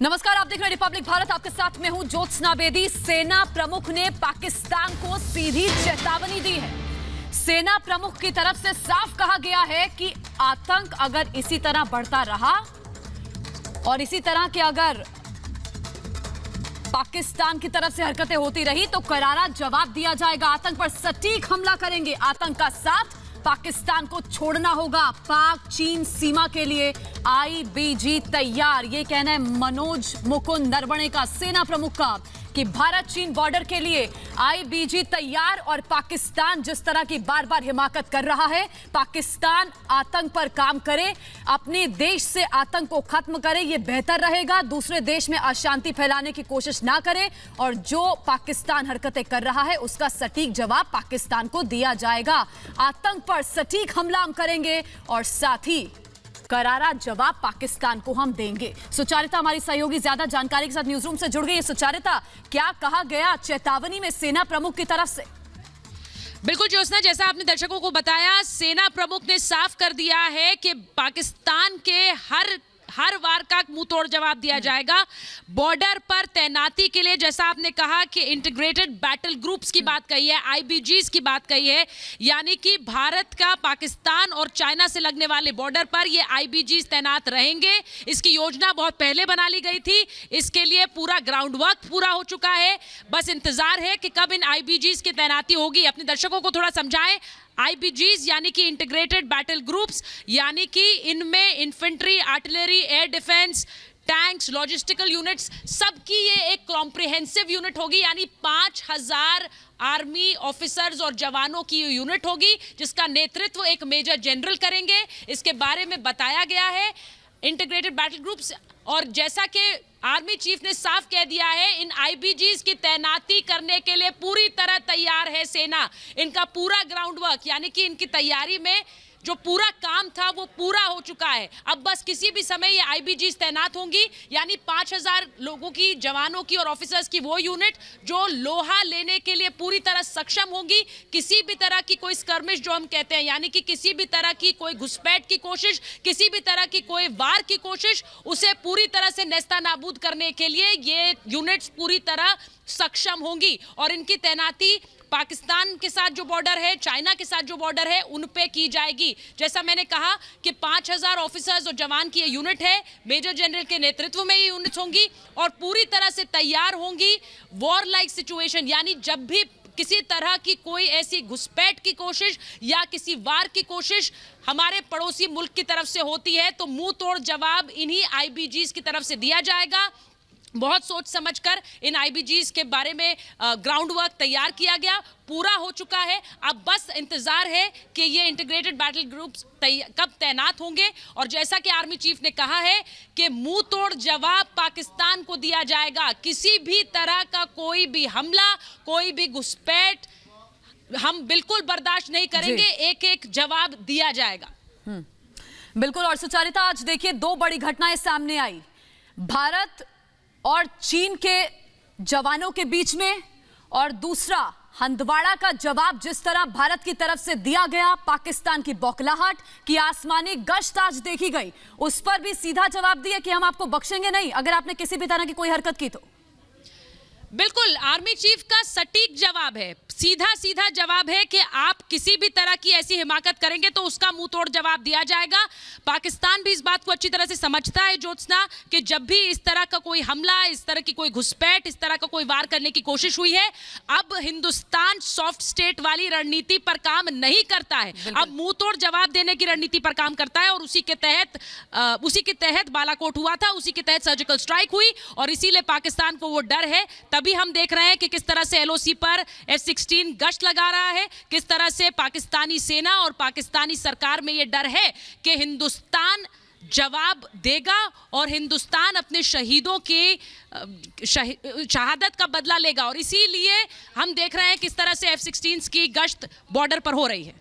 नमस्कार, आप देख रहे हैं रिपब्लिक भारत। आपके साथ में हूं ज्योत्सना बेदी। सेना प्रमुख ने पाकिस्तान को सीधी चेतावनी दी है। सेना प्रमुख की तरफ से साफ कहा गया है कि आतंक अगर इसी तरह बढ़ता रहा और इसी तरह के अगर पाकिस्तान की तरफ से हरकतें होती रही तो करारा जवाब दिया जाएगा। आतंक पर सटीक हमला करेंगे। आतंक का साथ पाकिस्तान को छोड़ना होगा। पाक चीन सीमा के लिए आईबीजी तैयार, ये कहना है मनोज मुकुंद नरवणे का, सेना प्रमुख का, कि भारत चीन बॉर्डर के लिए आईबीजी तैयार। और पाकिस्तान जिस तरह की बार बार हिमाकत कर रहा है, पाकिस्तान आतंक पर काम करे, अपने देश से आतंक को खत्म करे, यह बेहतर रहेगा। दूसरे देश में अशांति फैलाने की कोशिश ना करे और जो पाकिस्तान हरकतें कर रहा है उसका सटीक जवाब पाकिस्तान को दिया जाएगा। आतंक पर सटीक हमला हम करेंगे और साथ ही करारा जवाब पाकिस्तान को हम देंगे। सुचारिता हमारी सहयोगी ज्यादा जानकारी के साथ न्यूज रूम से जुड़ गई है। सुचारिता, क्या कहा गया चेतावनी में सेना प्रमुख की तरफ से? बिल्कुल ज्योत्सना, जैसा आपने दर्शकों को बताया, सेना प्रमुख ने साफ कर दिया है कि पाकिस्तान के हर वार का मुंह तोड़ जवाब दिया जाएगा। बॉर्डर पर तैनाती के लिए, जैसा आपने कहा कि इंटीग्रेटेड बैटल ग्रुप्स की बात कही है, आईबीजीज की बात कही है, यानी कि भारत का पाकिस्तान और चाइना से लगने वाले बॉर्डर पर ये आईबीजीज तैनात रहेंगे। इसकी योजना बहुत पहले बना ली गई थी। इसके लिए पूरा ग्राउंड वर्क पूरा हो चुका है। बस इंतजार है कि कब इन आईबीजीज की तैनाती होगी। अपने दर्शकों को थोड़ा समझाएं। आईबीजीज यानी कि इंटीग्रेटेड बैटल ग्रुप्स, यानी कि इनमें infantry, artillery, air defence, tanks, logistical units, सबकी ये एक कॉम्प्रिहेंसिव यूनिट होगी। यानी 5000 आर्मी ऑफिसर्स और जवानों की यूनिट होगी, जिसका नेतृत्व एक मेजर जनरल करेंगे। इसके बारे में बताया गया है इंटीग्रेटेड बैटल ग्रुप्स। और जैसा कि आर्मी चीफ ने साफ कह दिया है, इन आईबीजीज की तैनाती करने के लिए पूरी तरह तैयार है सेना। इनका पूरा ग्राउंड वर्क, यानी कि इनकी तैयारी में जो पूरा काम था वो पूरा हो चुका है। अब बस किसी भी समय ये आईबीजीज तैनात होंगी, यानी 5000 लोगों की, जवानों की और ऑफिसर्स की वो यूनिट जो लोहा लेने के लिए पूरी तरह सक्षम होंगी। किसी भी तरह की कोई स्कर्मिश जो हम कहते हैं, यानी कि किसी भी तरह की कोई घुसपैठ की कोशिश, किसी भी तरह की कोई वार की कोशिश, उसे पूरी तरह से नेस्तनाबूद करने के लिए ये यूनिट्स पूरी तरह सक्षम होंगी। और इनकी तैनाती पाकिस्तान के साथ जो बॉर्डर है, चाइना के साथ जो बॉर्डर है, उन पे की जाएगी। जैसा मैंने कहा कि 5000 ऑफिसर्स और जवान की ये यूनिट है, मेजर जनरल के नेतृत्व में ये यूनिट्स होंगी और पूरी तरह से तैयार होंगी वॉर लाइक सिचुएशन, यानी जब भी किसी तरह की कोई ऐसी घुसपैठ की कोशिश या किसी वार की कोशिश हमारे पड़ोसी मुल्क की तरफ से होती है तो मुंह तोड़ जवाब इन्हीं आईबीजीज की तरफ से दिया जाएगा। बहुत सोच समझकर इन आईबीजीज के बारे में ग्राउंड वर्क तैयार किया गया, पूरा हो चुका है। अब बस इंतजार है कि ये इंटीग्रेटेड बैटल ग्रुप्स कब तैनात होंगे। और जैसा कि आर्मी चीफ ने कहा है कि मुंह तोड़ जवाब पाकिस्तान को दिया जाएगा। किसी भी तरह का कोई भी हमला, कोई भी घुसपैठ हम बिल्कुल बर्दाश्त नहीं करेंगे। एक एक जवाब दिया जाएगा। बिल्कुल। और सुचारिता, आज देखिए 2 बड़ी घटनाएं सामने आई, भारत और चीन के जवानों के बीच में, और दूसरा हंदवाड़ा का जवाब जिस तरह भारत की तरफ से दिया गया। पाकिस्तान की बौखलाहट की आसमानी गश्त आज देखी गई, उस पर भी सीधा जवाब दिया कि हम आपको बख्शेंगे नहीं अगर आपने किसी भी तरह की कोई हरकत की तो। बिल्कुल, आर्मी चीफ का सटीक जवाब है, सीधा जवाब है कि आप किसी भी तरह की ऐसी हिमाकत करेंगे तो उसका मुंह तोड़ जवाब दिया जाएगा। पाकिस्तान भी इस बात को अच्छी तरह से समझता है ज्योत्सना, कि जब भी इस तरह का कोई हमला, इस तरह की कोई घुसपैठ, इस तरह का कोई वार करने की कोशिश हुई है, अब हिंदुस्तान सॉफ्ट स्टेट वाली रणनीति पर काम नहीं करता है, अब मुंह तोड़ जवाब देने की रणनीति पर काम करता है। और उसी के तहत बालाकोट हुआ था, उसी के तहत सर्जिकल स्ट्राइक हुई और इसीलिए पाकिस्तान को वो डर है। तभी हम देख रहे हैं कि किस तरह से एलओसी पर F-16 गश्त लगा रहा है, किस तरह से पाकिस्तानी सेना और पाकिस्तानी सरकार में यह डर है कि हिंदुस्तान जवाब देगा और हिंदुस्तान अपने शहीदों की शहादत का बदला लेगा। और इसीलिए हम देख रहे हैं किस तरह से F-16 की गश्त बॉर्डर पर हो रही है।